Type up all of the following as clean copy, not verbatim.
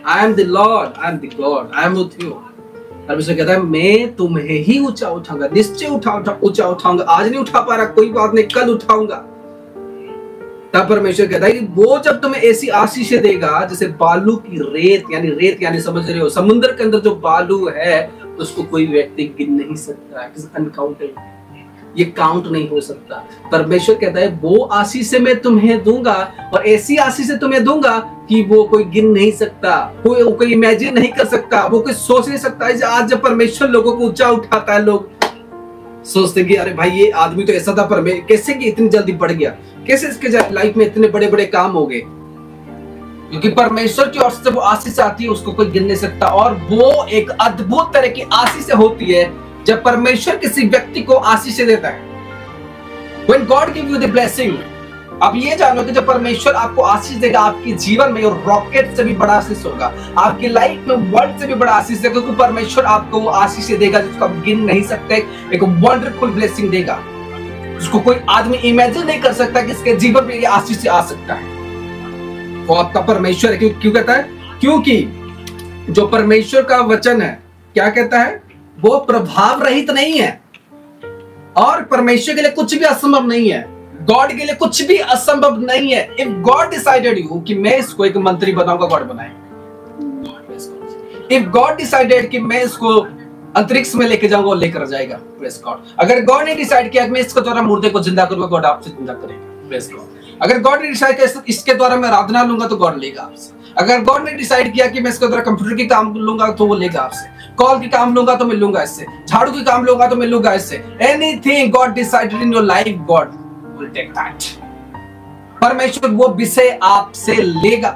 I am the Lord, I am the God, I am with you. परमेश्वर कहता है मैं तुम्हें ही ऊंचा उठाऊंगा, निश्चय ऊंचा उठाऊंगा। आज नहीं उठा पा रहा, कोई बात नहीं, कल उठाऊंगा। तब परमेश्वर कहता है कि वो जब तुम्हें ऐसी आशीष देगा जैसे बालू की रेत, यानी समझ रहे हो, समुद्र के अंदर जो बालू है उसको कोई व्यक्ति गिन नहीं सकता, अनकाउंटेबल, ये काउंट नहीं हो सकता। परमेश्वर कहता है वो आशीष से मैं तुम्हें दूंगा, और ऐसी आशीष से तुम्हें दूंगा कि वो कोई गिन नहीं सकता, कोई इमेजिन नहीं कर सकता, वो कोई सोच नहीं सकता। आज जब परमेश्वर लोगों को ऊंचा उठाता है, लोग सोचते कि अरे भाई ये आदमी तो ऐसा था, पर कैसे कि इतनी जल्दी बढ़ गया, कैसे इसके लाइफ में इतने बड़े बड़े काम हो गए। क्योंकि परमेश्वर की ओर से वो आशीष आती है, उसको कोई गिन नहीं सकता। और वो एक अद्भुत तरह की आशीष होती है जब परमेश्वर किसी व्यक्ति को आशीष देता है। When God give you the blessing, आप ये जानो कि जब परमेश्वर आपको आशीष देगा आपके जीवन में, और रॉकेट से भी बड़ा आशीष होगा आपकी लाइफ में, वर्ल्ड से भी बड़ा आशीष देगा, क्योंकि परमेश्वर आपको वो आशीष देगा जिसको आप गिन नहीं सकते। एक वंडरफुल ब्लेसिंग देगा जिसको कोई आदमी इमेजिन नहीं कर सकता कि इसके जीवन में ये आशीष आ सकता है। वो आपका परमेश्वर है। क्यों कहता है? क्योंकि जो परमेश्वर का वचन है क्या कहता है, वो प्रभाव रहित नहीं है, और परमेश्वर के लिए कुछ भी असंभव नहीं है। गॉड के लिए कुछ भी असंभव नहीं है। इफ गॉड डिसाइडेड यू कि मैं इसको एक मंत्री बनाऊंगा, गॉड बनाएगा। इफ गॉड डिसाइडेड कि मैं इसको अंतरिक्ष में लेके जाऊंगा, लेकर जाएगा, प्रेज गॉड। अगर गॉड ने डिसाइड किया कि मैं इसके द्वारा मुर्दे को जिंदा करूंगा, गॉड आपसे जिंदा करेगा, प्रेज गॉड। अगर गॉड ने डिसाइड किया इसके द्वारा मैं आराधना लूंगा, तो गॉड लेगा आपसे। अगर गॉड ने डिसाइड किया कि मैं इसके द्वारा कंप्यूटर की काम लूंगा, तो वो लेगा आपसे। कॉल की काम लूंगा तो मैं लूंगा इससे, झाड़ू की काम लूंगा तो मैं लूंगा इससे। Anything God decided in your life, God will take that. परमेश्वर वो विषय आपसे लेगा,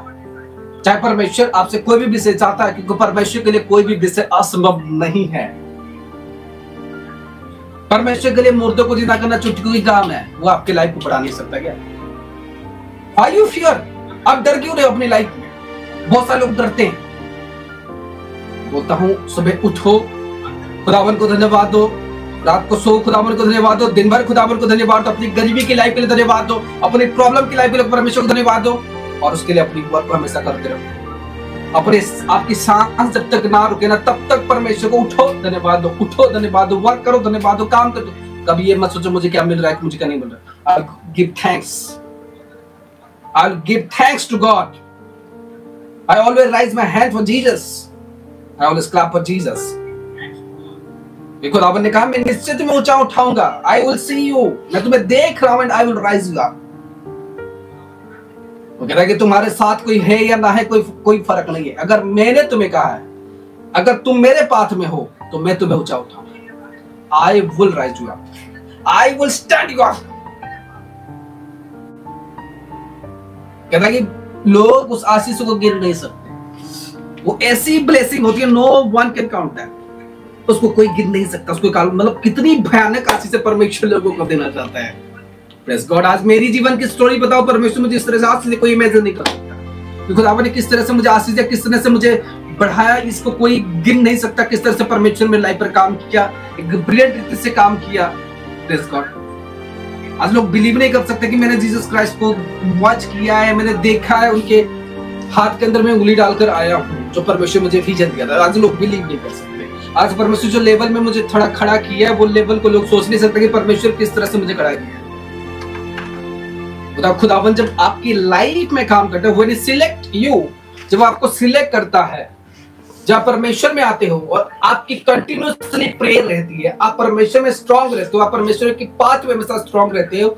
चाहे परमेश्वर आपसे कोई भी विषय चाहता है, क्योंकि परमेश्वर के लिए कोई भी विषय असंभव नहीं है। परमेश्वर के लिए मुर्दों को जिंदा करना चुटकी काम है, वो आपकी लाइफ को बढ़ा नहीं सकता क्या? Are you fear? आप डर क्यों रहे हो अपनी लाइफ में? बहुत सारे लोग डरते हैं। बोलता हूं सुबह उठो, खुदावन को धन्यवाद दो, रात को सो, खुदावन को धन्यवाद दो, दिन भर खुदावन को धन्यवाद दो, अपनी गरीबी की लाइफ के लिए धन्यवाद दो, अपनी प्रॉब्लम की लाइफ के लिए परमेश्वर को धन्यवाद दो, और उसके लिए अपनी वर्क हमेशा करते रहो। अपने आपकी सांस जब तक ना रुके ना, तब तक परमेश्वर को उठो धन्यवाद दो, उठो धन्यवाद दो, वर्क करो धन्यवाद दो, काम करो। कभी ये मत सोचो मुझे क्या मिल रहा है, मुझे क्या नहीं मिल रहा। I give thanks, I give thanks to God. I always raise my hand for Jesus. I always clap for Jesus. खुदावन ने कहा मैं निश्चित में ऊंचा उठाऊंगा। I will see you. मैं तुम्हें देख रहा हूं and I will rise you up. वो कह रहा है कि तुम्हारे साथ कोई है या ना है, कोई फर्क नहीं है। अगर मैंने तुम्हें कहा है, अगर तुम मेरे पाथ में हो, तो मैं तुम्हें ऊंचा उठाऊंगा। I will rise you up. I will stand you up. कहता है कि लोग उस आशीष को गिन नहीं सकते। वो ऐसी ब्लेसिंग होती है, no one can count that. उसको कोई गिन नहीं सकता। उसको मतलब कितनी भयानक आशीष परमेश्वर लोगों को देना चाहता है। Praise God. आज मेरी जीवन की स्टोरी बताओ, परमेश्वर मुझे इस तरह से आशीष कोई इमेजिन नहीं कर सकता। खुदावन ने किस तरह से मुझे आशीष दिया, किस तरह से मुझे बढ़ाया, इसको कोई गिन नहीं सकता। किस तरह से परमेश्वर मेरी लाइफ पर काम किया, एक ब्रिलियंट रीति से काम किया। Praise God. आज लोग बिलीव नहीं कर सकते कि मैंने जीसस क्राइस्ट को वॉच किया है, मैंने देखा है, उनके हाथ के अंदर में उंगली डालकर आया हूं, जो परमेश्वर मुझे विजन दिया था। आज लोग बिलीव नहीं कर सकते। आज परमेश्वर जो लेवल में मुझे थोड़ा खड़ा किया है, वो लेवल को लोग सोच नहीं सकते कि परमेश्वर किस तरह से मुझे खड़ा किया है। खुदावन जब आपकी लाइफ में काम करता है, व्हेन ही सिलेक्ट यू, जब आपको सिलेक्ट करता है, जब परमेश्वर में आते हो और आपकी कंटिन्यूअसली प्रेयर रहती है, आप परमेश्वर में स्ट्रांग रहते हो, आप परमेश्वर की पाथ में हमेशा स्ट्रांग रहते हो,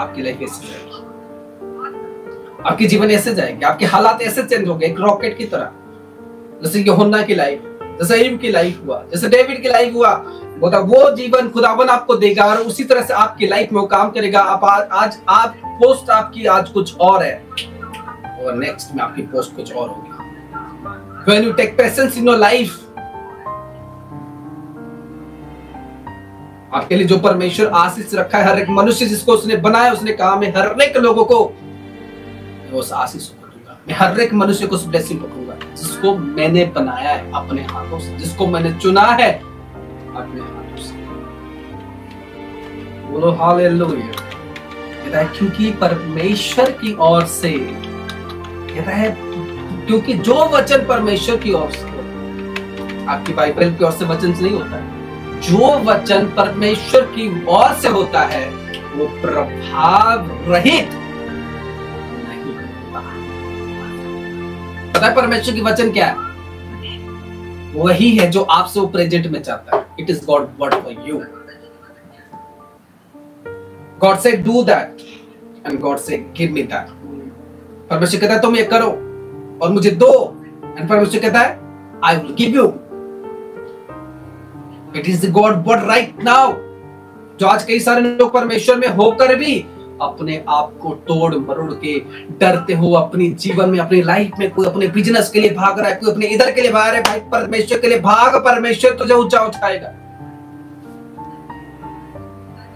आपकी लाइफ ऐसे जाएगी, आपकी जीवन ऐसे जाएगी, आपके हालात ऐसे चेंज होंगे, एक रॉकेट की तरह। जैसे यूहन्ना की लाइफ, जैसे अय्यूब की लाइफ हुआ, जैसे डेविड की लाइफ हुआ, वो जीवन खुदावन आपको देगा, और उसी तरह से आपकी लाइफ में वो काम करेगा। आज आप पोस्ट आपकी आज कुछ और है, और नेक्स्ट में आपकी पोस्ट कुछ और होगी। When you take patience in your life, आपके लिए जो परमेश्वर आशीष रखा है, हर एक मनुष्य जिसको उसने बनाया, उसने कहा मैं हर एक लोगों को उस आशीष को दूंगा, मैं हर एक मनुष्य को उस ब्लेसिंग को दूंगा जिसको मैंने बनाया है अपने हाथों से, जिसको मैंने चुना है अपने हाथों से। बोलो हालेलुया। क्योंकि परमेश्वर की ओर से कहता है क्योंकि जो वचन परमेश्वर की ओर से, आपकी बाइबल की ओर से वचन से नहीं होता है, जो वचन परमेश्वर की ओर से होता है वो प्रभाव रहित नहीं होता। पता है परमेश्वर की वचन क्या है? वही है जो आपसे वो प्रेजेंट में चाहता है। It is God word for you. God से डू दैट एंड गॉड से गिव मी दैट। परमेश्वर कहता है तुम ये करो और मुझे दो, एंड परमेश्वर कहता है I will give you. It is the God word right now. जो आज कई सारे लोग परमेश्वर में होकर भी अपने आप को तोड़ मरोड़ के डरते हो, अपनी जीवन में, अपनी लाइफ में, कोई अपने बिजनेस के लिए भाग रहा है, कोई अपने इधर के लिए भाग रहा है। भाई परमेश्वर के लिए भाग, परमेश्वर तुझे ऊंचा उठाएगा।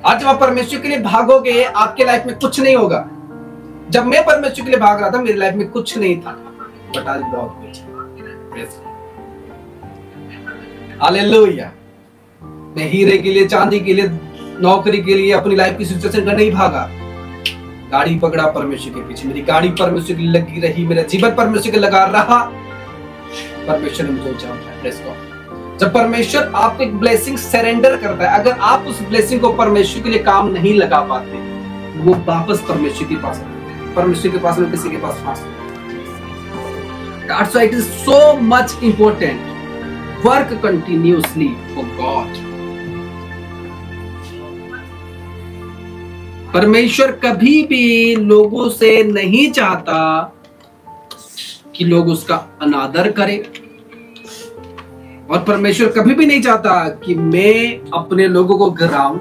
आज जब आप परमेश्वर के लिए भागोगे आपके लाइफ में कुछ नहीं होगा। जब मैं परमेश्वर के लिए भाग रहा था मेरी लाइफ में कुछ नहीं था, बट आज बहुत कुछ। हालेलुया। मैं हीरे के लिए, चांदी के लिए, नौकरी के लिए, अपनी लाइफ की सिचुएशन का नहीं भागा। गाड़ी पकड़ा परमेश्वर के पीछे, मेरी गाड़ी परमेश्वर की लगी रही, मेरा जीवन परमेश्वर के लगा रहा, परमेश्वर ने मुझे ऊंचा उठाया। Praise God. जब परमेश्वर आपको एक ब्लेसिंग सरेंडर करता है, अगर आप उस ब्लेसिंग को परमेश्वर के लिए काम नहीं लगा पाते, वो वापस परमेश्वर के पास, परमेश्वर के पास में किसी के पास फंस। That's why it is so much important. Work continuously for God. परमेश्वर कभी भी लोगों से नहीं चाहता कि लोग उसका अनादर करें, और परमेश्वर कभी भी नहीं चाहता कि मैं अपने लोगों को गिराऊं।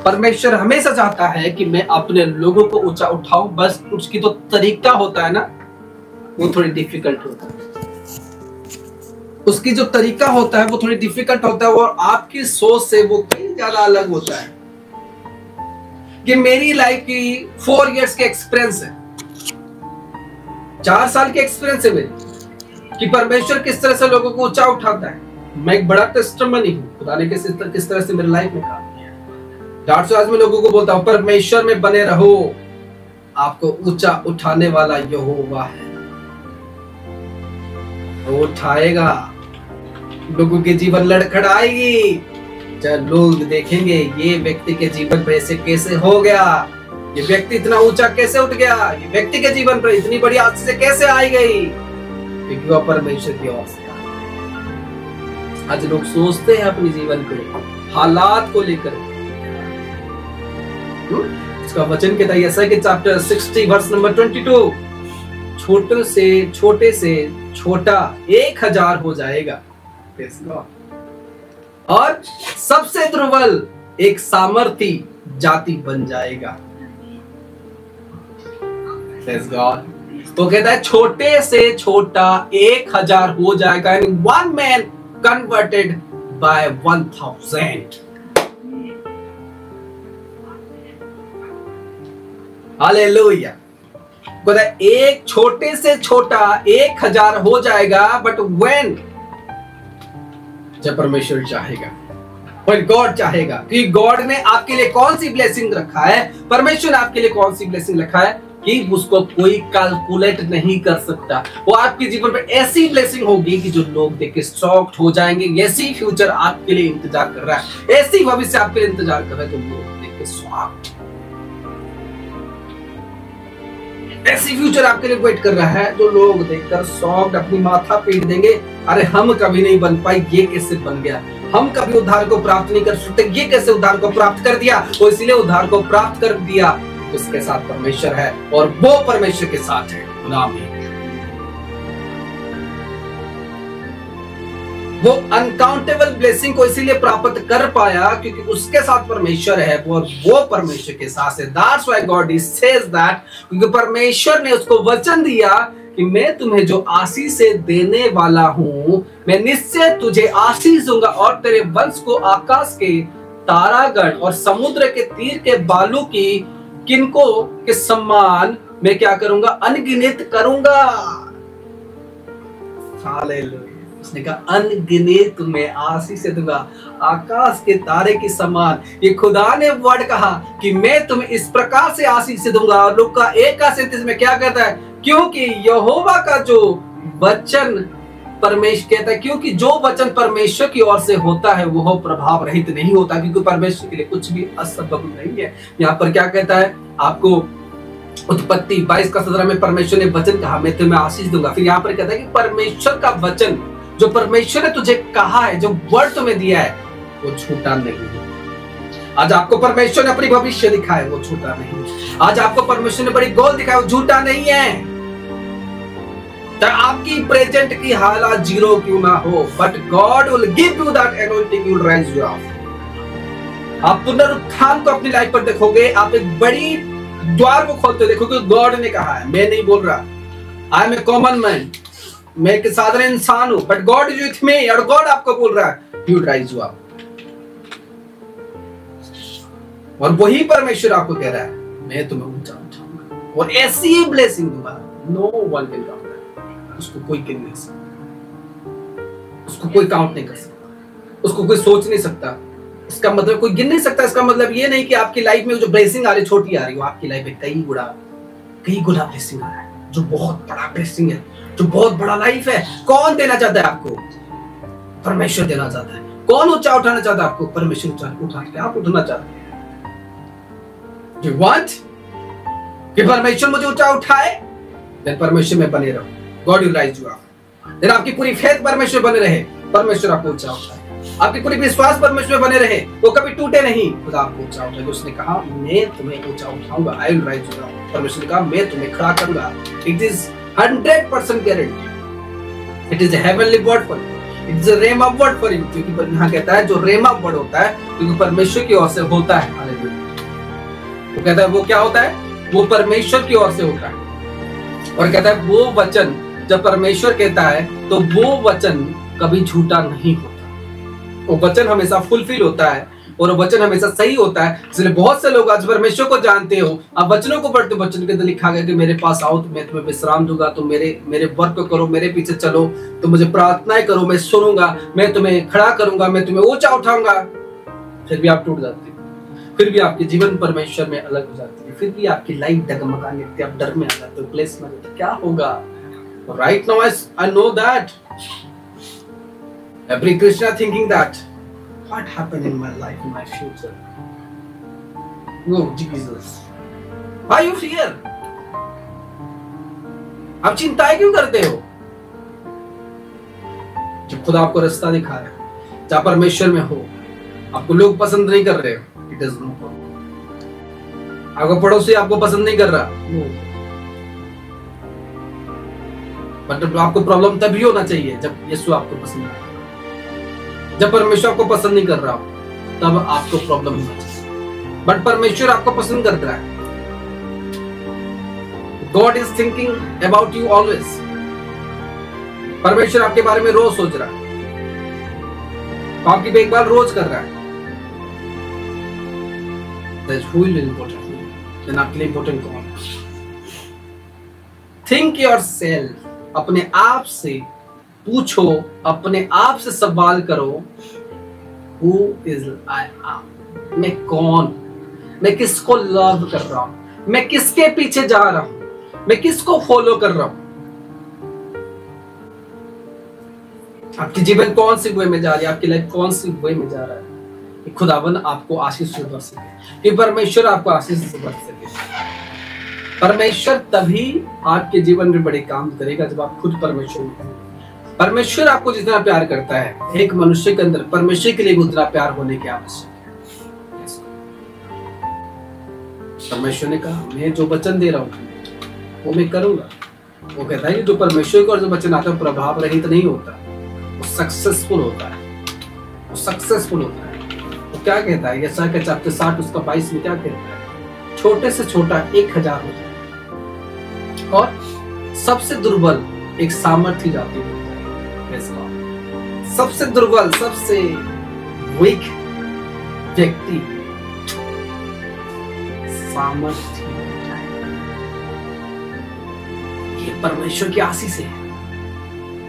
परमेश्वर हमेशा चाहता है कि मैं अपने लोगों को ऊंचा उठाऊं। बस उसकी तो तरीका होता है ना, वो थोड़ी डिफिकल्ट होता है। उसकी जो तरीका होता है वो थोड़ी डिफिकल्ट होता है, और आपकी सोच से वो कहीं ज्यादा अलग होता है। कि मेरी लाइफ की 4 इयर्स के एक्सपीरियंस है, 4 साल के एक्सपीरियंस है मेरी, कि परमेश्वर किस तरह से लोगों को ऊंचा उठाता है। मैं एक बड़ा टेस्टिमनी हूँ खुदा ने किस तरह से मेरी लाइफ में काम किया। 400 आज मैं लोगों को बोलता हूँ परमेश्वर में बने रहो, आपको ऊंचा उठाने वाला यहोवा है, वो उठाएगा। लोगों के जीवन लड़खड़ाएगी, जब लोग देखेंगे ये व्यक्ति के जीवन पर ऐसे कैसे हो गया, ये व्यक्ति इतना ऊंचा कैसे उठ गया, ये व्यक्ति के जीवन पर इतनी बड़ी आशीष कैसे आई गई, क्योंकि वह परमेश्वर की ओर से। आज लोग सोचते हैं अपने जीवन को, हालात को लेकर। इसका वचन कहता है यशायाह चैप्टर 60 वर्स नंबर 22, छोटे से छोटा 1000 हो जाएगा और सबसे दुर्बल एक सामर्थी जाति बन जाएगा। Praise God. तो कहता है छोटे से छोटा 1000 हो जाएगा, and one man converted by 1000. Hallelujah. कहता है एक छोटे से छोटा 1000 हो जाएगा, बट when, जब परमेश्वर चाहेगा, when गॉड चाहेगा। क्योंकि गॉड ने आपके लिए कौन सी ब्लेसिंग रखा है, परमेश्वर ने आपके लिए कौन सी ब्लेसिंग रखा है कि उसको कोई कैलकुलेट नहीं कर सकता। वो आपके जीवन पर ऐसी ब्लेसिंग होगी कि जो लोग देख के शॉक्ड हो जाएंगे। ऐसी फ्यूचर आपके लिए इंतजार कर रहा है, ऐसी भविष्य आपके लिए इंतजार कर रहा है जो लोग देख के शॉक्ड, ऐसी फ्यूचर आपके लिए वेट कर रहा है जो लोग देखकर शॉक्ड अपनी माथा पीट देंगे। अरे हम कभी नहीं बन पाए, ये कैसे बन गया, हम कभी उद्धार को प्राप्त नहीं कर सकते, ये कैसे उद्धार को प्राप्त कर दिया। तो इसलिए उद्धार को प्राप्त कर दिया, उसके साथ परमेश्वर है और वो परमेश्वर के साथ है। वो अनकाउंटेबल ब्लेसिंग को इसीलिए प्राप्त कर पाया क्योंकि उसके साथ परमेश्वर है और वो परमेश्वर के साथ है। That's why God says that, क्योंकि परमेश्वर ने उसको वचन दिया कि मैं तुम्हें जो आशीष से देने वाला हूं, मैं निश्चय तुझे आशीष दूंगा और तेरे वंश को आकाश के तारागण और समुद्र के तीर के बालू की किनको के सम्मान मैं क्या करूंगा, अनगिनत करूंगा। हालेलुया। उसने कहा अनगिनत तुम्हें आशीष से दूंगा, आकाश के तारे के समान। ये खुदा ने वर्ड कहा कि मैं तुम्हें इस प्रकार से आशीष से दूंगा। और लूका 1:37 में क्या कहता है क्योंकि यहोवा का जो वचन परमेश्वर कहता है, क्योंकि जो वचन परमेश्वर की ओर से होता है वो प्रभाव रहित नहीं होता, क्योंकि परमेश्वर के लिए कुछ भी असंभव नहीं है। यहाँ पर क्या कहता है आपको, उत्पत्ति 22 का 17 में परमेश्वर ने वचन कहा मैं तुम्हें आशीष दूंगा। फिर यहाँ पर कहता है कि परमेश्वर का वचन जो परमेश्वर ने तुझे कहा है, जो वर्ड तुम्हें दिया है, वो झूठा नहीं है। आज आपको परमेश्वर ने अपनी भविष्य दिखाया, वो झूठा नहीं है। आज आपको परमेश्वर ने बड़ी गोल दिखाया, वो झूठा नहीं है। तो आपकी प्रेजेंट की हालत जीरो क्यों ना हो, but God will give you that anointing, you will rise you up. आप पुनरुत्थान को अपनी लाइफ पर देखोगे, आप एक बड़ी द्वार को खोलते देखोगे। गॉड ने कहा है, मैं नहीं बोल रहा, I am a common man, मैं एक साधारण इंसान हूं, but God is with me, और गॉड आपको बोल रहा है you will rise you up. और वही परमेश्वर आपको कह रहा है मैं तुम्हें ऊंचा उठाऊंगा और ऐसी ही ब्लेसिंग दूंगा, नो वन कैन काउंट। उसको कोई गिन नहीं सकता, उसको कोई काउंट नहीं कर सकता, उसको कोई सोच नहीं सकता। इसका मतलब कोई गिन नहीं सकता। इसका मतलब ये नहीं कि आपकी लाइफ में जो ब्लेसिंग आ रही छोटी आ रही हो, आपकी लाइफ में कई गुना ब्लेसिंग आ रहा है, जो बहुत बड़ा ब्लेसिंग है, जो बहुत बड़ा लाइफ है। कौन देना चाहता है आपको? परमेश्वर देना चाहता है। कौन ऊंचा उठाना चाहता है आपको? परमेश्वर उठा के आप उठना चाहते हैं। You want कि परमेश्वर मुझे ऊंचा उठाए, then परमेश्वर में बने रहो, God will rise you up। then आपकी पूरी फेथ परमेश्वर बने रहे, परमेश्वर आपको ऊंचा उठाए। आपकी पूरी विश्वास परमेश्वर बने रहे, वो कभी टूटे नहीं, खुदा आपको ऊंचा उठाए। उसने कहा मैं तुम्हें ऊंचा उठाऊंगा, I will rise you up। परमेश्वर ने कहा मैं तुम्हें खड़ा करूंगा। It is 100% guarantee। It is a heavenly word for you। It is a rhema word for you। क्योंकि यहाँ कहता है जो रेमा वर्ड होता है, क्योंकि परमेश्वर की ओर से होता है। वो कहता है वो क्या होता है? वो परमेश्वर की ओर से होता है। और कहता है वो वचन जब परमेश्वर कहता है तो वो वचन कभी झूठा नहीं होता। वो वचन हमेशा फुलफिल होता है और वो वचन हमेशा सही होता है। इसलिए बहुत से लोग आज परमेश्वर को जानते हो, आप वचनों को पढ़ते, वचन के अंदर लिखा गया कि मेरे पास आओ तो मैं तुम्हें विश्राम दूंगा, तुम मेरे वर्क करो, मेरे पीछे चलो, तुम मुझे प्रार्थनाएं करो, मैं सुनूंगा, मैं तुम्हें खड़ा करूंगा, मैं तुम्हें ऊंचा उठाऊंगा। फिर भी आप टूट जाते हो, फिर भी आपके जीवन परमेश्वर में अलग हो जाती है, फिर भी आपकी लाइफ डगमगाने लगती है, आप डर में आ जाते हो, प्लेस में जाते हो, क्या होगा? Right now I know that every Christian thinking that what happened in my life, in my future. Oh Jesus, why you fear? आप चिंताएं क्यों करते हो? जब खुदा आपको रास्ता दिखा रहा है, जहां परमेश्वर में हो, आपको लोग पसंद नहीं कर रहे हो, इट इज नो प्रॉब्लम। आपका पड़ोसी आपको पसंद नहीं कर रहा, बट आपको प्रॉब्लम तभी होना चाहिए जब यीशु आपको पसंद नहीं कर रहा। जब परमेश्वर आपको पसंद नहीं कर रहा तब आपको प्रॉब्लम होना चाहिए, बट परमेश्वर आपको पसंद कर रहा है। God is thinking about you always. परमेश्वर आपके बारे में रोज सोच रहा है, आपकी देखभाल रोज कर रहा है। That's really important. Then आपके लिए important कौन है? Think yourself। अपने आप से पूछो, अपने आप से सवाल करो, Who is I am? मैं कौन? मैं किसको लव कर रहा हूं? मैं किसके पीछे जा रहा हूं? मैं किसको फॉलो कर रहा हूं? आपकी जीवन कौन सी वे में जा रही है? आपकी लाइफ कौन सी वे में जा रहा है? खुदावन आपको आशीष से भर सके, कि परमेश्वर आपको आशीष से भर सके। परमेश्वर तभी आपके जीवन में बड़े काम करेगा जब आप खुद परमेश्वर आपको जितना प्यार करता है, एक मनुष्य के अंदर परमेश्वर के लिए उतना प्यार होने की आवश्यक है। परमेश्वर ने कहा मैं जो वचन दे रहा हूं वो मैं करूंगा। वो कहता है कि जो परमेश्वर का जो वचन आता है प्रभाव रहित नहीं होता, वो सक्सेसफुल होता है, वो सक्सेसफुल होता है। तो क्या कहता है यशायाह के चैप्टर 60 उसका 22 में क्या कहता है? छोटे से छोटा 1000 हो जाए और सबसे दुर्बल एक सामर्थ्य जाति होता है। सबसे दुर्बल, सबसे वीक व्यक्ति सामर्थ्य। ये परमेश्वर की आशीष है,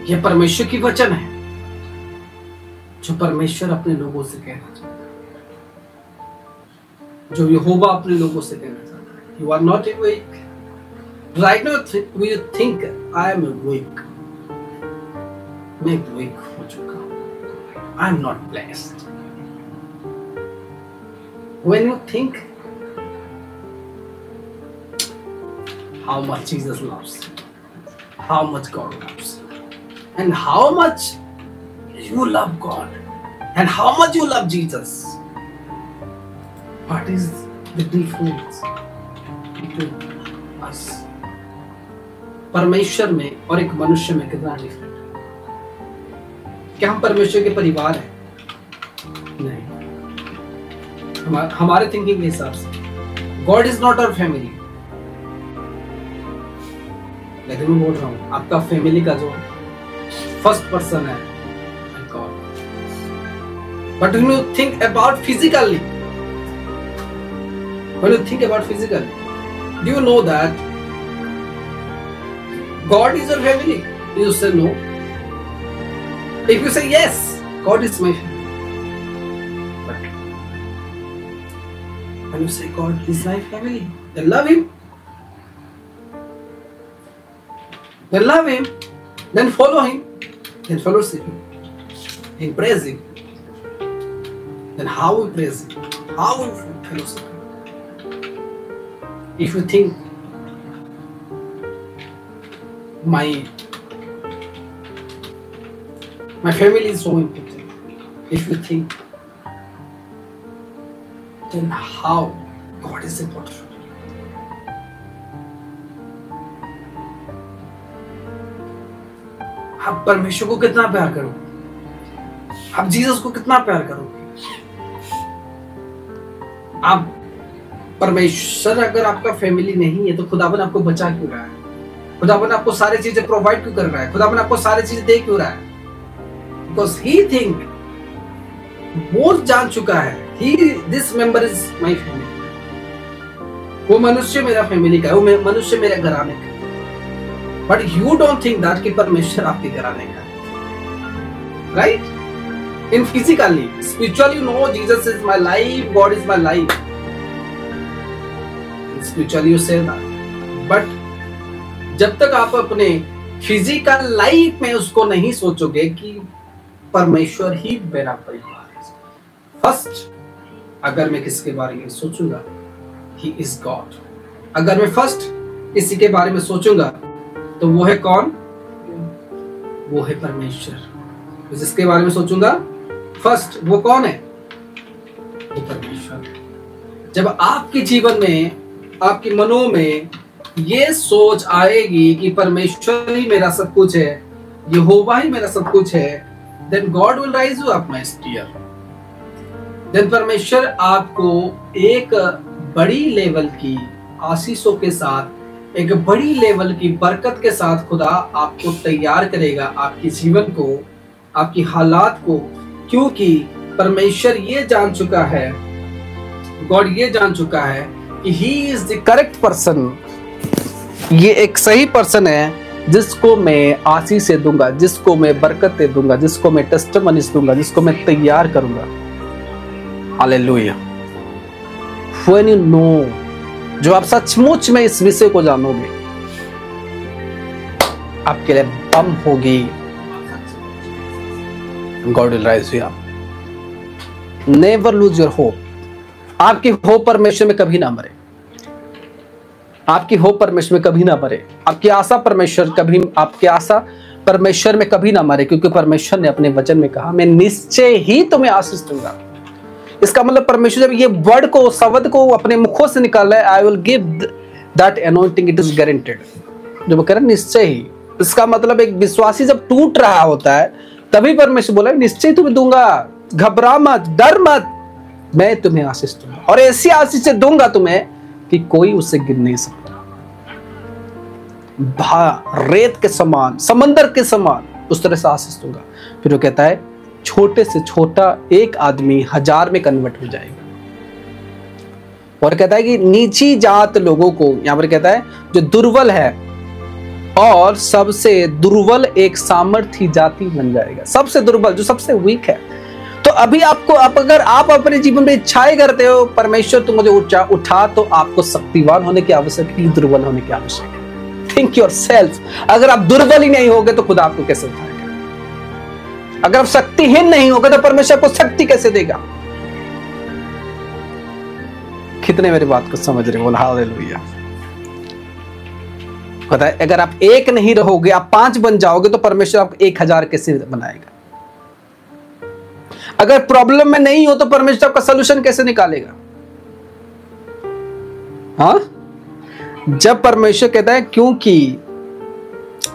ये परमेश्वर की वचन है जो परमेश्वर अपने लोगों से कहना चाहता है, जो यहोवा अपने लोगों से कहना चाहता है। You are not a weak, Right now we think I am weak. मैं weak हो चुका हूँ. I am not blessed. When you think how much Jesus loves you, how much God loves you, and how much you love God, and how much you love Jesus, what is the difference between us? परमेश्वर में और एक मनुष्य में कितना different है? क्या हम परमेश्वर के परिवार हैं? नहीं. हमारे थिंकिंग के हिसाब से God is not our family. लेकिन मैं बोल रहा हूं आपका फैमिली का जो फर्स्ट पर्सन है God. But when you think about physically, when you think about physically, do you know that God is your family? You say no. If you say yes, God is my family. But when you say God is my family, then love Him. Then love Him. Then follow Him. Then fellowship Him. Then praise Him. Then how we praise Him? How we fellowship Him? If you think my family is so important, if you think, then how God is important for you? आप परमेश्वर को कितना प्यार करोगे? आप Jesus को कितना प्यार करोगे? आप परमेश्वर अगर आपका फैमिली नहीं है तो खुदावन आपको बचा क्यों रहा है? खुदावन आपको सारी चीजें प्रोवाइड क्यों कर रहा है? खुदावन आपको सारी चीजें दे क्यों रहा है? Because he think, वो जान चुका है, this member is my family. वो मनुष्य मेरा फैमिली का है, वो मनुष्य मेरे घराने का है. But you don't think that कि परमेश्वर आपके घराने का है, right? In physically, spiritually, you know Jesus is my life, God is my life. Spiritually you say that, but जब तक आप अपने फिजिकल लाइफ में उसको नहीं सोचोगे कि परमेश्वर ही मेरा परिवार है. फर्स्ट अगर मैं किसके बारे में सोचूंगा, ही इज गॉड. अगर मैं फर्स्ट किसी के बारे में सोचूंगा तो वो है कौन? वो है परमेश्वर. जिसके बारे में सोचूंगा फर्स्ट वो कौन है? वो परमेश्वर. जब आपके जीवन में, आपके मनों में ये सोच आएगी कि परमेश्वर ही मेरा सब कुछ है, यहोवा ही मेरा सब कुछ है, then God will raise you up, my dear. Then परमेश्वर आपको एक बड़ी लेवल की आशीषों के साथ, एक बड़ी लेवल की बरकत के साथ खुदा आपको तैयार करेगा, आपके जीवन को, आपकी हालात को. क्योंकि परमेश्वर ये जान चुका है, गॉड ये जान चुका है कि he is the correct person. ये एक सही पर्सन है जिसको मैं आशीष दूंगा, जिसको मैं बरकतें दूंगा, जिसको मैं टेस्टिमनीज दूंगा, जिसको मैं तैयार करूंगा. हालेलुया. When you know, जो आप सचमुच में इस विषय को जानोगे, आपके लिए बम होगी. God will rise you up. Never lose your hope. आपकी होप परमेश्वर में कभी ना मरे. आपकी होप परमेश्वर में कभी ना मरे. आपकी आशा परमेश्वर कभी, आपकी आशा परमेश्वर में कभी ना मरे, क्योंकि परमेश्वर ने अपने वचन में कहा, मैं निश्चय ही तुम्हें आशीष दूंगा. इसका मतलब परमेश्वर जब ये वर्ड को, शब्द को अपने मुखों से निकाला है, I will give that anointing, it is guaranteed. जो वो कह रहे निश्चय ही, इसका मतलब एक विश्वासी जब टूट रहा होता है तभी परमेश्वर बोला निश्चय तुम्हें दूंगा, घबरा मत, डर मत, मैं तुम्हें आशीष दूंगा, और ऐसी आशीष से दूंगा तुम्हें कि कोई उससे गिर नहीं सकता. रेत के समान, समंदर के समान, उस तरह से आशीष दूंगा. फिर वो कहता है छोटे से छोटा एक आदमी 1000 में कन्वर्ट हो जाएगा. और कहता है कि नीची जात लोगों को, यहां पर कहता है जो दुर्बल है और सबसे दुर्बल एक सामर्थी जाति बन जाएगा. सबसे दुर्बल, जो सबसे वीक है. तो अभी आपको, अगर आप अपने जीवन में इच्छाएं करते हो परमेश्वर तुम मुझे उठा, तो आपको शक्तिवान होने की आवश्यकता है, दुर्बल होने की आवश्यकता है. थिंक योर सेल्फ, अगर आप दुर्बल ही नहीं होगे तो खुदा आपको कैसे उठाएगा? अगर आप शक्तिहीन नहीं होगे तो परमेश्वर आपको शक्ति कैसे देगा? कितने मेरी बात को समझ रहे? बोला हालेलुया। पता है, अगर आप एक नहीं रहोगे, आप 5 बन जाओगे तो परमेश्वर आपको 1000 कैसे बनाएगा? अगर प्रॉब्लम में नहीं हो तो परमेश्वर आपका सलूशन कैसे निकालेगा? हाँ, जब परमेश्वर कहता है क्योंकि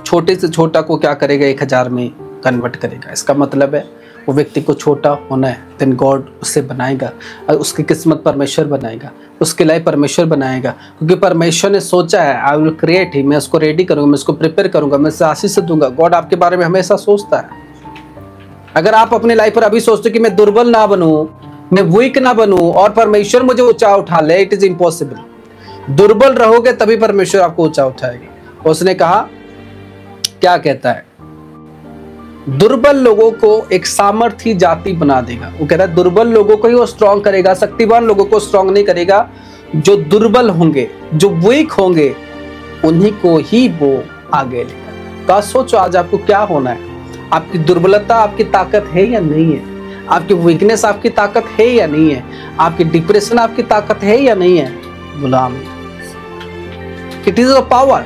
छोटे से छोटा को क्या करेगा 1000 में कन्वर्ट करेगा, इसका मतलब है वो व्यक्ति को छोटा होना है, देन गॉड उससे बनाएगा और उसकी किस्मत परमेश्वर बनाएगा, उसके लिए परमेश्वर बनाएगा, क्योंकि परमेश्वर ने सोचा है आई विल क्रिएट ही, मैं उसको रेडी करूंगा, मैं उसको प्रिपेयर करूंगा, मैं उसे आशीष दूंगा। गॉड आपके बारे में हमेशा सोचता है। अगर आप अपने लाइफ पर अभी सोचते कि मैं दुर्बल ना बनूं, मैं वीक ना बनूं और परमेश्वर मुझे ऊंचा उठा ले, इट इज इम्पॉसिबल। दुर्बल रहोगे तभी परमेश्वर आपको ऊंचा उठाएगा। उसने कहा, क्या कहता है, दुर्बल लोगों को एक सामर्थी जाति बना देगा। वो कहता है दुर्बल लोगों को ही वो स्ट्रांग करेगा, शक्तिवान लोगों को स्ट्रांग नहीं करेगा। जो दुर्बल होंगे, जो वीक होंगे, उन्हीं को ही वो आगे लेगा। तो आज सोचो, आज आपको क्या होना है? आपकी दुर्बलता आपकी ताकत है या नहीं है? आपकी वीकनेस आपकी ताकत है या नहीं है? आपकी डिप्रेशन आपकी ताकत है या नहीं है? गुलाम, इट इज अ पावर।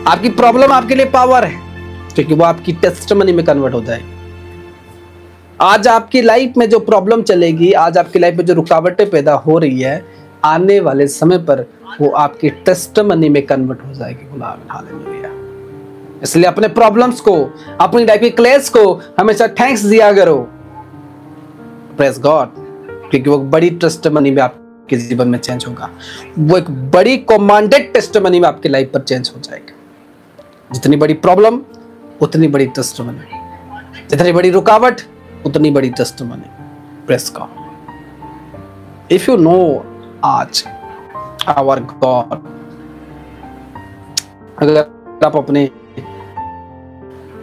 आपकी प्रॉब्लम आपके लिए पावर है, क्योंकि वो आपकी टेस्टिमनी में कन्वर्ट हो जाएगी। आज आपकी लाइफ में जो प्रॉब्लम चलेगी, आज आपकी लाइफ में जो रुकावटें पैदा हो रही है, आने वाले समय पर वो आपकी टेस्टिमनी में कन्वर्ट हो जाएगी। गुलाम, हालेलुया। इसलिए अपने प्रॉब्लम्स को, अपनी लाइफ के क्लेश को हमेशा थैंक्स दिया करो। प्रेज गॉड, क्योंकि वो बड़ी टेस्टिमनी में आपके जीवन में चेंज होगा। वो एक बड़ी कमांडेड टेस्टिमनी में आपकी लाइफ पर चेंज हो जाएगा। जितनी बड़ी प्रॉब्लम उतनी बड़ी टेस्टिमनी, जितनी बड़ी रुकावट उतनी बड़ी testimony. Praise God. If you know आज आवर गॉड, अगर आप अपने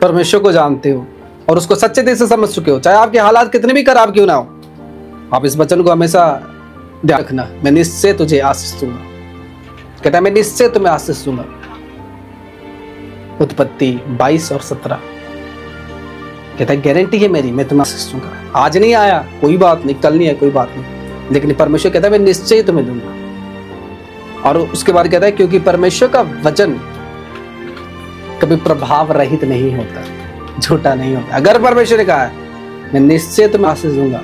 परमेश्वर को जानते हो और उसको सच्चे दिल से समझ चुके हो, चाहे आपके हालात कितने भी खराब क्यों ना हो, आप इस वचन को हमेशा ध्यान रखना, मैं निश्चय तुझे आशीष दूंगा। कहता है मैं निश्चय तुम्हें आशीष दूंगा। उत्पत्ति 22 और 17 कहता है गारंटी है मेरी, मैं तुम्हें आशीष दूंगा। आज नहीं आया कोई बात नहीं, कल नहीं है कोई बात नहीं, लेकिन परमेश्वर कहता है मैं निश्चय तुम्हें दूंगा। और उसके बाद कहता है क्योंकि परमेश्वर का वचन कभी प्रभाव रहित नहीं होता, झूठा नहीं होता। अगर परमेश्वर ने कहा है मैं निश्चय तुम्हें आशीष दूंगा,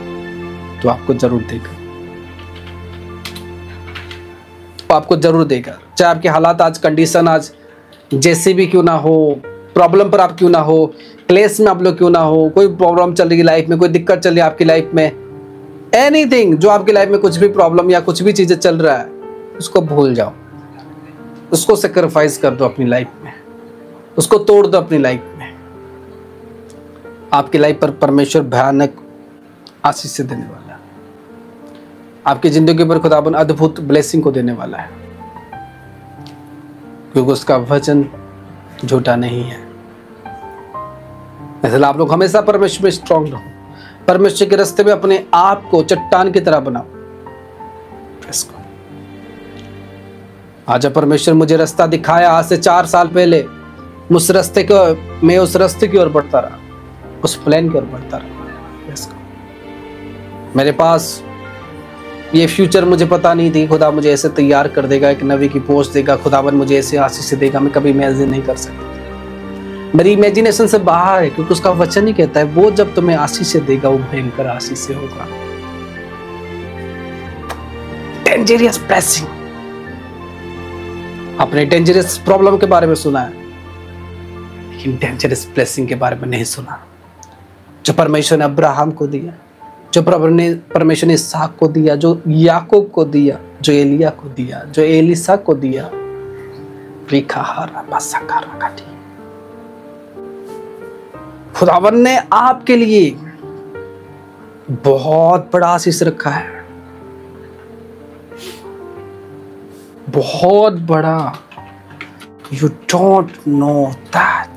तो आपको जरूर देगा, तो आपको जरूर देगा। चाहे आपके हालात आज, कंडीशन आज जैसे भी क्यों ना हो, प्रॉब्लम पर आप क्यों ना हो, क्लेश में आप लोग क्यों ना हो, कोई प्रॉब्लम चल रही है लाइफ में, कोई दिक्कत चल रही है आपकी लाइफ में, एनीथिंग, जो आपकी लाइफ में कुछ भी प्रॉब्लम या कुछ भी चीजें चल रहा है, उसको भूल जाओ, उसको सेक्रीफाइस कर दो अपनी लाइफ में, उसको तोड़ दो अपनी लाइफ में। आपकी लाइफ पर परमेश्वर भयानक आशीष से देने वाला है। आपकी जिंदगी पर खुदाबंद अद्भुत ब्लेसिंग को देने वाला है, क्योंकि उसका वचन झूठा नहीं है। इसलिए आप लोग हमेशा परमेश्वर में स्ट्रांग रहो, परमेश्वर के रास्ते में अपने आप को चट्टान की तरह बनाओ। आज परमेश्वर मुझे रास्ता दिखाया, आज से 4 साल पहले उस रास्ते को, मैं उस रास्ते की ओर बढ़ता रहा, उस प्लान की ओर बढ़ता रहा। मेरे पास ये फ्यूचर मुझे पता नहीं थी, खुदा मुझे ऐसे तैयार कर देगा, एक नबी की पोस्ट देगा, खुदावन मुझे ऐसे आशीष देगा, मैं कभी इमेजिन नहीं कर सकता। मेरी इमेजिनेशन से बाहर है, क्योंकि उसका वचन ही कहता है वो जब तुम्हें आशीष देगा वो भयंकर आशीष होगा। Dangerous blessing. आपने डेंजरस प्रॉब्लम के बारे में सुना है, लेकिन डेंजरस ब्लेसिंग के बारे में नहीं सुना, जो परमेश्वर ने अब्राहम को दिया, जो परमेश्वर ने इसहाक को दिया, जो याकूब को दिया, जो एलिया को दिया, जो एलिसा को दिया। खुदावन ने आपके लिए बहुत बड़ा आशीष रखा है, बहुत बड़ा। You don't know that.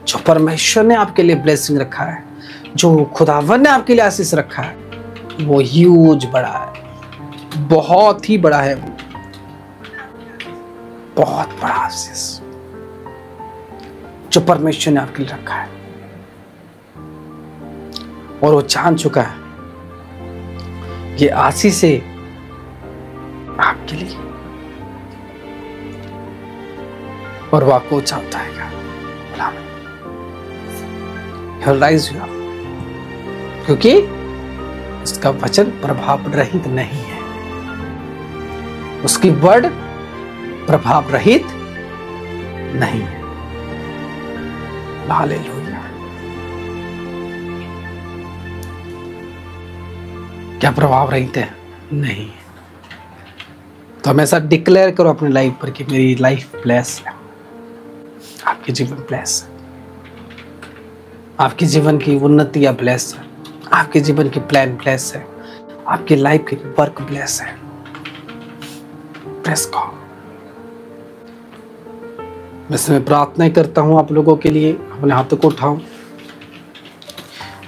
जो परमेश्वर ने आपके लिए ब्लेसिंग रखा है, जो खुदावन ने आपके लिए आशीष रखा है, वो ह्यूज बड़ा है, बहुत ही बड़ा है वो। बहुत बड़ा आशीष जो परमेश्वर ने आपके लिए रखा है, और वो जान चुका है ये आशीष है आपके लिए, और वो आपको ऊंचा उठाएगा। राइज यू अप, क्योंकि उसका वचन प्रभाव रहित नहीं है, उसकी वर्ड प्रभाव रहित नहीं है। हालेलुया। क्या प्रभाव रहित है? नहीं। तो हमेशा डिक्लेयर करो अपनी लाइफ पर कि मेरी लाइफ ब्लेस है, आपके जीवन ब्लेस है, आपके जीवन की उन्नति ब्लेस है, आपके जीवन की प्लान ब्लेस है, आपकी लाइफ की वर्क ब्लेस है। Press God. मैं प्रार्थना करता हूं आप लोगों के लिए, अपने हाथों को उठाओ।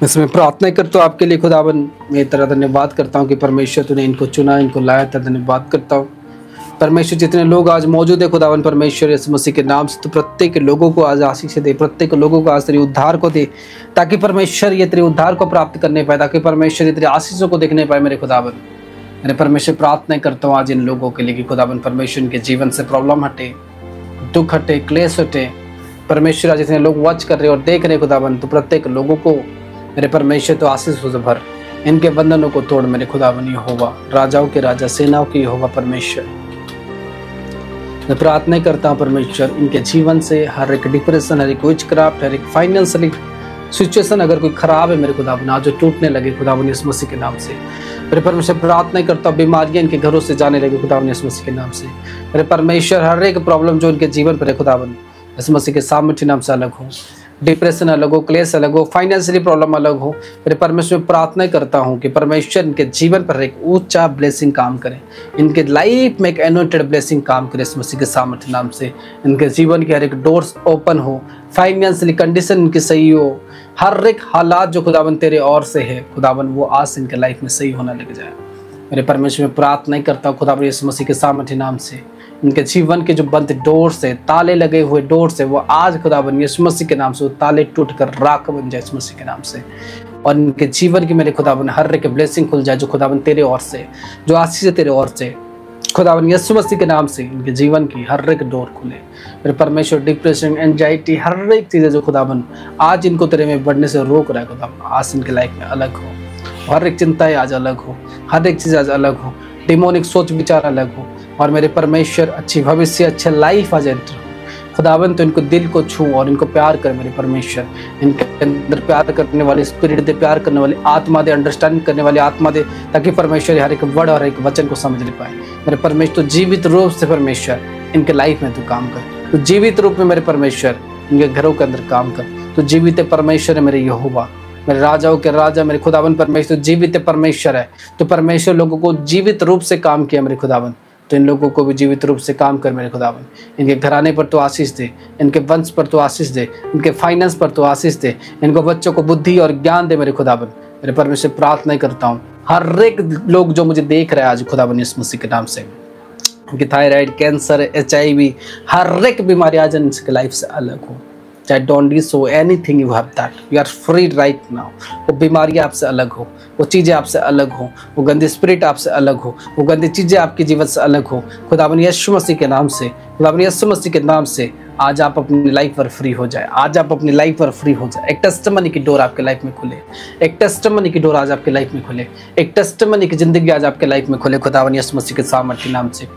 मैं प्रार्थना करता हूँ आपके लिए। खुदावन मैं तेरा धन्यवाद करता हूँ कि परमेश्वर तूने इनको चुना, इनको लाया। तेरा धन्यवाद करता हूँ परमेश्वर, जितने लोग आज मौजूद है खुदावन परमेश्वर यीशु मसीह के नाम से, तो प्रत्येक लोगों को आज आशीष दे, प्रत्येक लोगों को आज तेरे उद्धार को दे, ताकि परमेश्वर ये तेरे उद्धार को प्राप्त करने पाए, ताकि परमेश्वर ये तेरे आशीषों को देखने पाए। मेरे खुदावन मेरे परमेश्वर प्रार्थना करता हूँ आज इन लोगों के लिए कि खुदावन परमेश्वर इनके जीवन से प्रॉब्लम हटे, दुख हटे, क्लेश हटे। परमेश्वर आज जितने लोग वॉच कर रहे और देख रहे खुदावन, तो प्रत्येक लोगों को मेरे परमेश्वर तो आशीष से भर, इनके बंधनों को तोड़ मेरे खुदावन यहोवा, राजाओं के राजा, सेनाओं के यहोवा परमेश्वर। मैं प्रार्थना करता हूँ परमेश्वर इनके जीवन से हर एक डिप्रेशन, हर एक विचक्राफ्ट, हर एक फाइनेंशियली सिचुएशन अगर कोई खराब है मेरे खुदावन, आज जो टूटने लगे खुदावन यीशु मसीह के नाम से। मेरे परमेश्वर प्रार्थना करता हूँ बीमारियां इनके घरों से जाने लगे खुदावन यीशु मसीह के नाम से। मेरे परमेश्वर हर एक प्रॉब्लम जो इनके जीवन पर है खुदावन यीशु मसीह के सामर्थ्य नाम से अलग हो, डिप्रेशन अलग हो, क्लेश अलग हो, फाइनेंशियली प्रॉब्लम अलग हो। मेरे परमेश्वर प्रार्थना करता हूँ कि परमेश्वर इनके जीवन पर एक ऊंचा ब्लेसिंग काम करे, इनके लाइफ में एक एनोटेड ब्लेसिंग काम करे इस मसीह के सामर्थ्य नाम से। इनके जीवन के हर एक डोर्स ओपन हो, फाइनेंशियली कंडीशन इनकी सही हो, हर एक हालात जो खुदावन तेरे ओर से है खुदावन वो आज इनके लाइफ में सही होना लग जाए। मेरे परमेश्वर में प्रार्थना करता हूँ खुदावन यीशु मसीह के सामर्थ्य नाम से, इनके जीवन के जो बंद डोर से, ताले लगे हुए डोर से, वो आज खुदावन यीशु मसीह के नाम से वो ताले टूट कर राख बन जाए यीशु मसीह के नाम से। और इनके जीवन की मेरे खुदावन हर एक ब्लेसिंग खुल जाए जो खुदावन तेरे ओर से, जो आशीष है तेरे ओर से खुदावन यीशु मसीह के नाम से। इनके जीवन की हर एक डोर खुले मेरे परमेश्वर। डिप्रेशन, एंजाइटी, हर एक चीज़ें जो खुदावन आज इनको तेरे में बढ़ने से रोक रहा है खुदावन, आज इनके लाइफ में अलग हो। हर एक चिंताएं आज अलग हो, हर एक चीज़ आज अलग हो, डिमोनिक सोच विचार अलग हो। और मेरे परमेश्वर अच्छी भविष्य, अच्छे लाइफ आज एंटर हो खुदावन। तो इनको दिल को छू और इनको प्यार कर मेरे परमेश्वर, इनके अंदर प्यार करने वाले स्पिरिट दे, प्यार करने वाली आत्मा दे, अंडरस्टैंडिंग करने वाली आत्मा दे, ताकि परमेश्वर हर एक वर्ड और एक वचन को समझ ले पाए। मेरे परमेश्वर तो जीवित रूप से परमेश्वर इनके लाइफ में तू काम कर, तो जीवित रूप में मेरे परमेश्वर इनके घरों के अंदर काम कर। तो जीवित परमेश्वर है मेरे यहोवा, मेरे राजाओं के राजा, मेरे खुदावन परमेश्वर जीवित परमेश्वर है। तो परमेश्वर लोगों को जीवित रूप से काम किया मेरे खुदावन, तो इन लोगों को भी जीवित रूप से काम कर मेरे खुदावन। इनके घराने पर तो आशीष दे, इनके वंश पर तो आशीष दे, इनके फाइनेंस पर तो आशीष दे, इनको बच्चों को बुद्धि और ज्ञान दे मेरे खुदावन। मेरे परमेश्वर प्रार्थना करता हूँ हर एक लोग जो मुझे देख रहे हैं आज खुदावन यीशु मसीह के नाम से, इनकी थायराइड, कैंसर, HIV, हर एक बीमारी आज इनके लाइफ से अलग हो। चाहे डोंडिस हो, anything you have that, you are free right now. वो बीमारी आपसे अलग हो, वो चीज़ें आपसे अलग हो, वो गंदी स्पिरिट आपसे अलग हो, वो गंदी चीज़ें आपके जीवन से अलग हो खुदावन यीशु मसीह के नाम से। खुदावन यीशु मसीह के नाम से आज आप अपनी लाइफ पर फ्री हो जाए, आज आप अपनी लाइफ पर फ्री हो जाए। एक टेस्टिमनी की डोर आपके लाइफ में खुले, एक टेस्टिमनी की डोर आज आपके लाइफ में खुले, एक टेस्टिमनी की जिंदगी आज आपके लाइफ में खुले खुदावन यीशु मसीह के सामर्थ्य नाम से।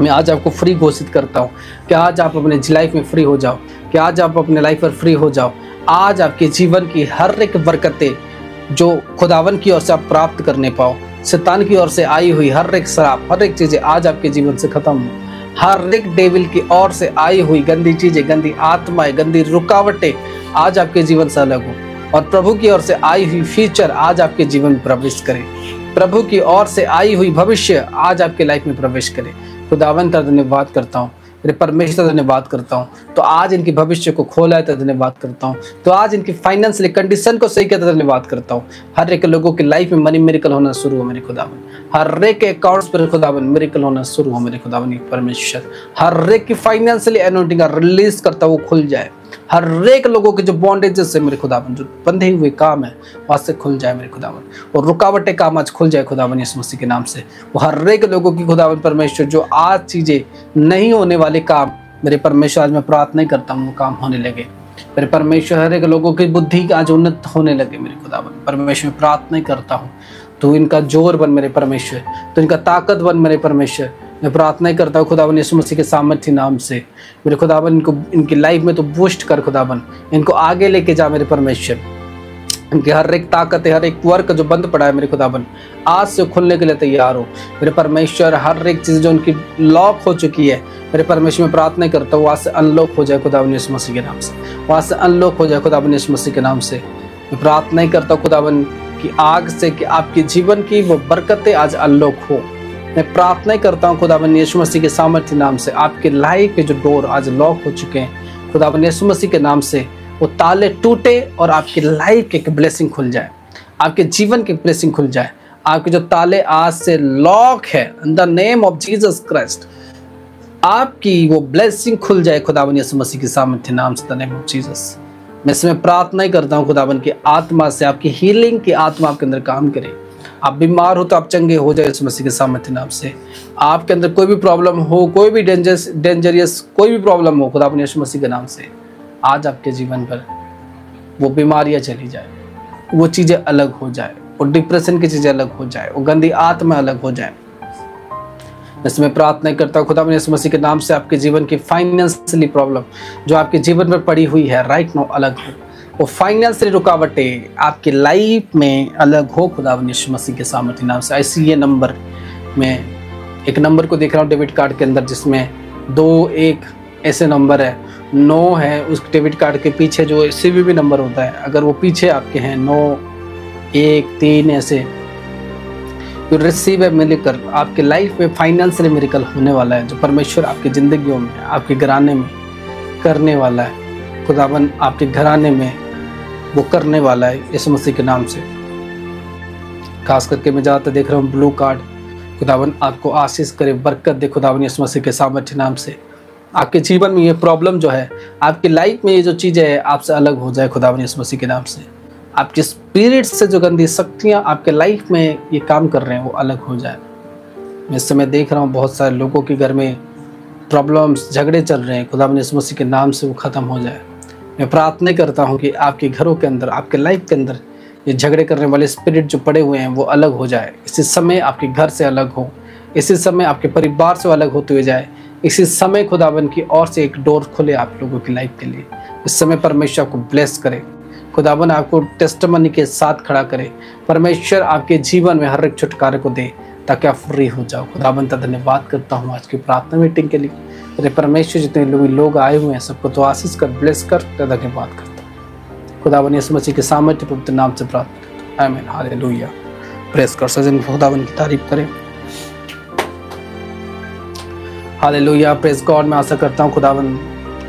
मैं आज आपको फ्री घोषित करता हूँ कि आज आप अपने लाइफ में फ्री हो जाओ, कि आज आप अपने लाइफ पर फ्री हो जाओ। आज आपके जीवन की हर एक बरकतें जो खुदावन की ओर से आप प्राप्त करने पाओ, शैतान की ओर से आई हुई हर एक शराब, हर एक चीज़ें आज आपके जीवन से खत्म हो। हर एक डेविल की ओर से आई हुई गंदी चीज़ें, गंदी आत्माएं, गंदी रुकावटें आज आपके जीवन से अलग हो, और प्रभु की ओर से आई हुई फ्यूचर आज आपके जीवन में प्रवेश करे। प्रभु की ओर से आई हुई भविष्य आज आपके लाइफ में प्रवेश करे। खुदावन का धन्यवाद करता हूँ मेरे परमेश्वर धन्यवाद करता हूँ। तो आज इनके भविष्य को खोला है तो धन्यवाद करता हूँ। तो आज इनकी फाइनेंशियल कंडीशन को सही करते धन्यवाद करता हूँ। हर एक लोगों की लाइफ में मनी मिरेकल होना शुरू हो मेरे खुदावन। हर एक के अकाउंट्स पर खुदावन मिरेकल होना शुरू हो मेरे खुदावन परमेश्वर। हर एक की फाइनेंशियली अनोइंटिंग रिलीज करता वो खुल जाए। हर एक लोगों के जो बॉन्डेजेस है मेरे खुदावन, जो बंधे हुए काम है वहां से खुल जाए मेरे खुदावन। और रुकावटें काम आज खुल जाए खुदावन यीशु मसीह के नाम से। वो हर एक लोगों की खुदावन परमेश्वर जो आज चीजें नहीं होने वाले काम मेरे परमेश्वर आज मैं प्रार्थना करता हूँ वो काम होने लगे मेरे परमेश्वर। हर एक लोगों की बुद्धि आज उन्नत होने लगे मेरे खुदावन परमेश्वर। प्रार्थना करता हूँ तो इनका जोर बन मेरे परमेश्वर, तो इनका ताकत बन मेरे परमेश्वर। मैं प्रार्थना करता हूँ खुदावन यीशु मसीह के सामर्थ्य नाम से मेरे खुदावन। इनको इनकी लाइफ में तो बूस्ट कर खुदावन, इनको आगे लेके जा मेरे परमेश्वर। इनकी हर एक ताकत है, हर एक वर्क जो बंद पड़ा है मेरे खुदावन आज से खुलने के लिए तैयार हो मेरे परमेश्वर। हर एक चीज़ जो उनकी लॉक हो चुकी है मेरे परमेश्वर, में प्रार्थना करता हूँ वहाँ से अनलॉक हो जाए खुदावन यीशु मसीह के नाम से। वहाँ से अनलॉक हो जाए खुदावन यीशु मसीह के नाम से। मैं प्रार्थना करता हूँ खुदावन की आग से कि आपके जीवन की वो बरकतें आज अनलॉक हो। मैं प्रार्थना करता हूँ खुदावन यीशु मसीह के सामर्थ्य नाम से। आपके लाइफ के जो डोर आज लॉक हो चुके हैं खुदावन यीशु मसीह के नाम से, वो ताले टूटे और आपकी लाइफ के ब्लेसिंग खुल जाए, आपके जीवन की ब्लेसिंग खुल जाए। आपके जो ताले आज से लॉक है in the name of Jesus Christ, आपकी वो ब्लेसिंग खुल जाए खुदावन यीशु मसीह के सामर्थ्य नाम से, द नेम ऑफ जीसस। मैं इसमें प्रार्थना करता हूँ खुदावन की आत्मा से, आपकी हीलिंग की आत्मा आपके अंदर काम करे। आप बीमार हो तो आप चंगे हो जाए यीशु मसीह के सामर्थ्य नाम से। आपके अंदर कोई भी प्रॉब्लम हो, कोई भी डेंजरियस कोई भी प्रॉब्लम हो खुदावन यीशु मसीह के नाम से, आज आपके जीवन पर वो बीमारियां चली जाए, वो चीज़ें अलग हो जाए, वो डिप्रेशन की चीज़ें अलग हो जाए, वो गंदी आत्मा अलग हो जाए। इसमें प्रार्थना करता हूँ खुदावन यीशु मसीह के नाम से। आपके जीवन की फाइनेंशियली प्रॉब्लम जो आपके जीवन में पड़ी हुई है राइट नाउ अलग हो, वो फाइनेंशियली रुकावटें आपकी लाइफ में अलग हो खुदावन यीशु मसीह के सामर्थ्य नाम से। ऐसी ये नंबर में एक नंबर को देख रहा हूँ डेबिट कार्ड के अंदर जिसमें 2-1 ऐसे नंबर है, 9 है उस डेबिट कार्ड के पीछे जो CVV नंबर होता है, अगर वो पीछे आपके हैं 9, 1, 3 ऐसे जो रिसीव है मिलकर आपके लाइफ में फाइनेंशियल मिरेकल होने वाला है, जो परमेश्वर आपकी जिंदगियों में आपके घराने में करने वाला है खुदावन। आपके घराने में वो करने वाला है यीशु मसीह के नाम से। खास करके मैं ज़्यादातर देख रहा हूँ ब्लू कार्ड, खुदावन आपको आशीष करे, बरकत दे खुदावन यीशु मसीह के सामर्थ्य नाम से। आपके जीवन में ये प्रॉब्लम जो है, आपकी लाइफ में ये जो चीज़ें है आपसे अलग हो जाए खुदावन यीशु मसीह के नाम से। आपके स्पिरिट से जो गंदी शक्तियाँ आपके लाइफ में ये काम कर रहे हैं वो अलग हो जाए। मैं इस समय देख रहा हूँ बहुत सारे लोगों के घर में प्रॉब्लम्स, झगड़े चल रहे हैं, खुदावन यीशु मसीह के नाम से वो ख़त्म हो जाए। मैं प्रार्थना करता हूँ कि आपके घरों के अंदर, आपके लाइफ के अंदर ये झगड़े करने वाले स्पिरिट जो पड़े हुए हैं वो अलग हो जाए। इसी समय आपके घर से अलग हो, इसी समय आपके परिवार से अलग होते हुए जाए। इसी समय खुदावन की ओर से एक डोर खुले आप लोगों की लाइफ के लिए। इस समय परमेश्वर आपको ब्लेस करे, खुदावन आपको टेस्टिमनी के साथ खड़ा करे। परमेश्वर आपके जीवन में हर एक छुटकारे को दे ताकि आप फ्री हो जाओ। खुदावन का धन्यवाद करता हूँ आज की प्रार्थना मीटिंग के लिए। अरे परमेश्वर जितने लोग आए हुए हैं सबको तो आशीष कर, ब्लेस कर, धन्यवाद करता हूँ। खुदावन यीशु मसीह के सामर्थ्य पवित्र नाम से प्रार्थना करता हूँ, आमीन, हालेलुया। प्रेस कर सजन खुदावन की तारीफ करें, हालेलुया, प्रेस गॉड। मैं आशा करता हूँ खुदावन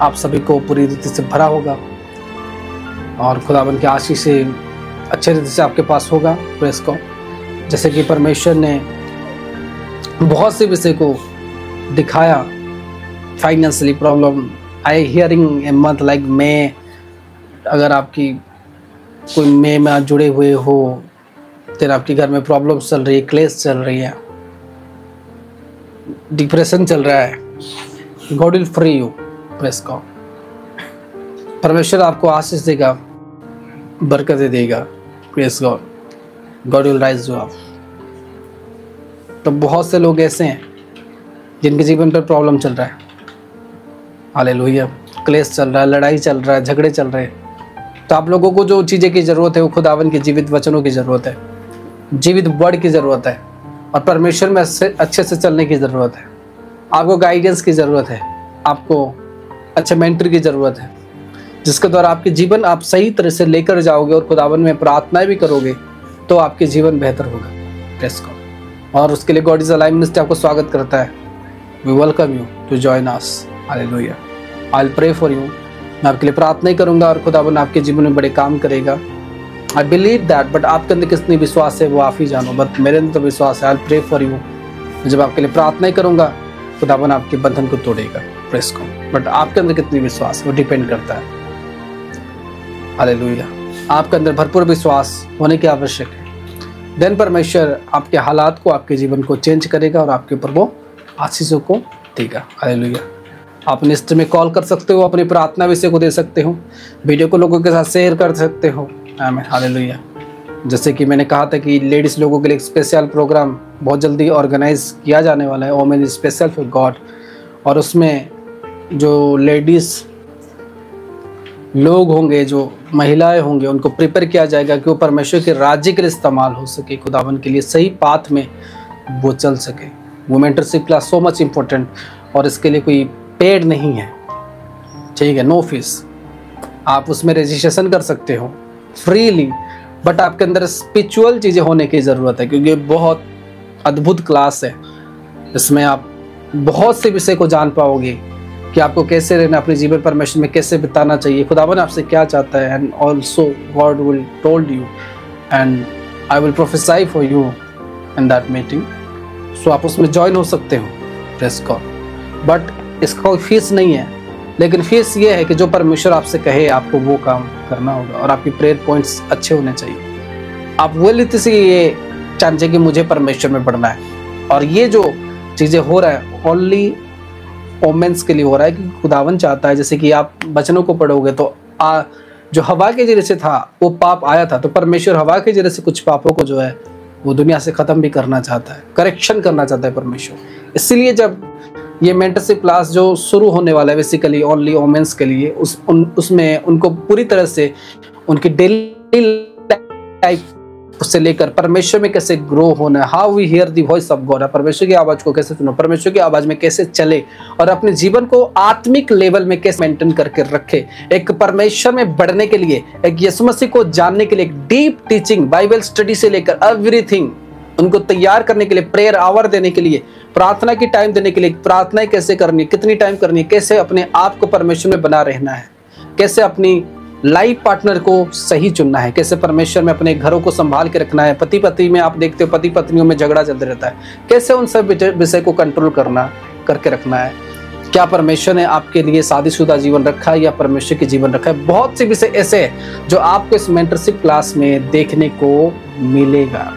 आप सभी को पूरी रीति से भरा होगा और खुदावन की आशीष से अच्छे रीति से आपके पास होगा। Praise God. जैसे कि परमेश्वर ने बहुत से विषय को दिखाया, financially problem, I hearing a month like May, अगर आपकी कोई मे में आज जुड़े हुए हो, फिर आपके घर में प्रॉब्लम चल रही है, क्लेश चल रही है, डिप्रेशन चल रहा है, God will free you. Press God. परमेश्वर आपको आशीष देगा, बरकतें देगा। Press God. God will rise you up. तो बहुत से लोग ऐसे हैं जिनके जीवन पर प्रॉब्लम चल रहा है, हालेलुया, क्लेश चल रहा है, लड़ाई चल रहा है, झगड़े चल रहे हैं। तो आप लोगों को जो चीज़ें की ज़रूरत है वो खुदावन के जीवित वचनों की ज़रूरत है, जीवित वर्ड की ज़रूरत है और परमेश्वर में अच्छे से चलने की ज़रूरत है। आपको गाइडेंस की ज़रूरत है, आपको अच्छे मेंटर की ज़रूरत है जिसके द्वारा आपके जीवन आप सही तरह से लेकर जाओगे और खुदावन में प्रार्थनाएं भी करोगे तो आपके जीवन बेहतर होगा। Praise God. और उसके लिए गॉड इज अलाइव मिनिस्ट्री आपको स्वागत करता है। We welcome you to join us. Hallelujah. I will pray for you, मैं आपके लिए प्रार्थना ही करूंगा और खुदावन आपके जीवन में बड़े काम करेगा। आई बिलीव दैट, बट आपके अंदर कितनी विश्वास है वो आप ही जानो, बट मेरे अंदर तो विश्वास है। I will pray for you, जब आपके लिए प्रार्थना ही करूंगा खुदावन आपके बंधन को तोड़ेगा, प्रेस को, बट आपके अंदर कितनी विश्वास है वो डिपेंड करता है। हालेलुया। आपके अंदर भरपूर विश्वास होने की आवश्यक है, देन परमेश्वर आपके हालात को, आपके जीवन को चेंज करेगा और आपके ऊपर वो आशीषों को देगा। हालेलुया। आप निश्चित में कॉल कर सकते हो, अपनी प्रार्थना विषय को दे सकते हो, वीडियो को लोगों के साथ शेयर कर सकते हो। आमीन। हालेलुया। जैसे कि मैंने कहा था कि लेडीज़ लोगों के लिए एक स्पेशल प्रोग्राम बहुत जल्दी ऑर्गेनाइज किया जाने वाला है, वोमेन स्पेशल फॉर गॉड, और उसमें जो लेडीज़ लोग होंगे, जो महिलाएं होंगे, उनको प्रिपेयर किया जाएगा कि वो परमेश्वर के राज्य के लिए इस्तेमाल हो सके, खुदावन के लिए सही पाथ में वो चल सके। वो mentorship class so much important, और इसके लिए कोई पेड नहीं है, ठीक है, नो फीस। आप उसमें रजिस्ट्रेशन कर सकते हो फ्रीली, बट आपके अंदर स्पिरिचुअल चीज़ें होने की ज़रूरत है, क्योंकि बहुत अद्भुत क्लास है। इसमें आप बहुत से विषय को जान पाओगे कि आपको कैसे रहना, अपने जीवन परमेश्वर में कैसे बिताना चाहिए, खुदावन आपसे क्या चाहता है, and also God will told you and I will prophesy for you in that meeting. So आप उसमें ज्वाइन हो सकते हो, प्रेस गॉड। बट इसका कोई फीस नहीं है, लेकिन फीस ये है कि जो परमेश्वर आपसे कहे आपको वो काम करना होगा, और आपकी प्रेयर पॉइंट्स अच्छे होने चाहिए। आप वो रीति से ये चाहते कि मुझे परमेश्वर में बढ़ना है, और ये जो चीज़ें हो रहा है ओनली वोमेन्स के लिए हो रहा है, कि खुदावन चाहता है, जैसे कि आप वचनों को पढ़ोगे तो जो हवा के जरिए से था वो पाप आया था, तो परमेश्वर हवा के जरिए से कुछ पापों को जो है वो दुनिया से ख़त्म भी करना चाहता है, करेक्शन करना चाहता है परमेश्वर। इसीलिए जब ये मेंटरशिप क्लास जो शुरू होने वाला है बेसिकली ओनली वोमेन्स के लिए, उसमें उनको पूरी तरह से उनकी डेली लाइफ से लेकर परमेश्वर में कैसे ग्रो होना है, how we hear the voice of God, परमेश्वर की आवाज़ को कैसे सुनो, परमेश्वर की आवाज़ में कैसे चले, और अपने जीवन को आत्मिक लेवल में कैसे मेंटेन करके रखे, एक परमेश्वर में बढ़ने के लिए, एक यीशु मसीह को जानने के लिए, एक डीप टीचिंग बाइबल स्टडी से लेकर एवरीथिंग उनको तैयार करने के लिए, प्रेयर आवर देने के लिए, प्रार्थना की टाइम देने के लिए, प्रार्थना कैसे करनी है, कितनी टाइम करनी है, कैसे अपने आप को परमेश्वर में बना रहना है, कैसे अपनी लाइफ पार्टनर को सही चुनना है, कैसे परमेश्वर में अपने घरों को संभाल के रखना है। पति पत्नी में आप देखते हो पति पत्नियों में झगड़ा चलता रहता है, कैसे उन सब विषय को कंट्रोल करके रखना है। क्या परमेश्वर ने आपके लिए शादीशुदा जीवन रखा है या परमेश्वर के जीवन रखा है। बहुत से विषय ऐसे हैं जो आपको इस मेंटरशिप क्लास में देखने को मिलेगा।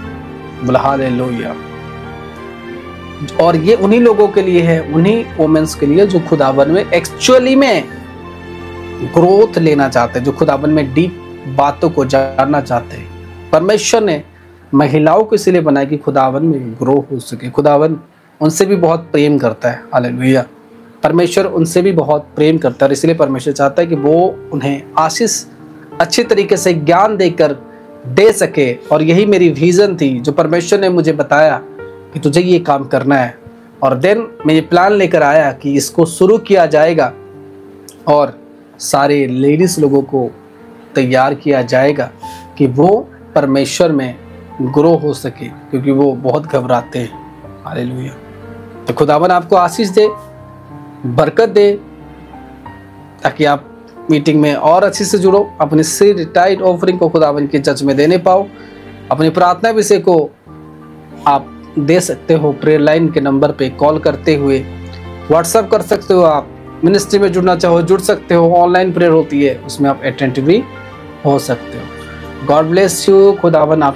हालेलुया। और ये उन्हीं लोगों के लिए है, उन्हीं वोमेन्स के लिए जो खुदावन में एक्चुअली में ग्रोथ लेना चाहते हैं, जो खुदावन में डीप बातों को जानना चाहते हैं। परमेश्वर ने महिलाओं को इसलिए बनाया कि खुदावन में ग्रो हो सके। खुदावन उनसे भी बहुत प्रेम करता है। हालेलुया। परमेश्वर उनसे भी बहुत प्रेम करता है, और इसलिए परमेश्वर चाहता है कि वो उन्हें आशीष अच्छे तरीके से ज्ञान देकर दे सके। और यही मेरी विजन थी जो परमेश्वर ने मुझे बताया कि तुझे ये काम करना है, और देन मैं ये प्लान लेकर आया कि इसको शुरू किया जाएगा और सारे लेडीज़ लोगों को तैयार किया जाएगा कि वो परमेश्वर में ग्रो हो सके, क्योंकि वो बहुत घबराते हैं। हालेलुया। तो खुदावन आपको आशीष दे, बरकत दे, ताकि आप मीटिंग में और अच्छे से जुड़ो, अपने सिर टाइट ऑफरिंग को खुदावन के चर्च में देने पाओ। अपनी प्रार्थना विषय को आप दे सकते हो प्रेयर लाइन के नंबर पे कॉल करते हुए, व्हाट्सएप कर सकते हो। आप मिनिस्ट्री में जुड़ना चाहो जुड़ सकते हो, ऑनलाइन प्रेयर होती है उसमें आप अटेंटिव भी हो सकते हो। God bless you. खुदावन आप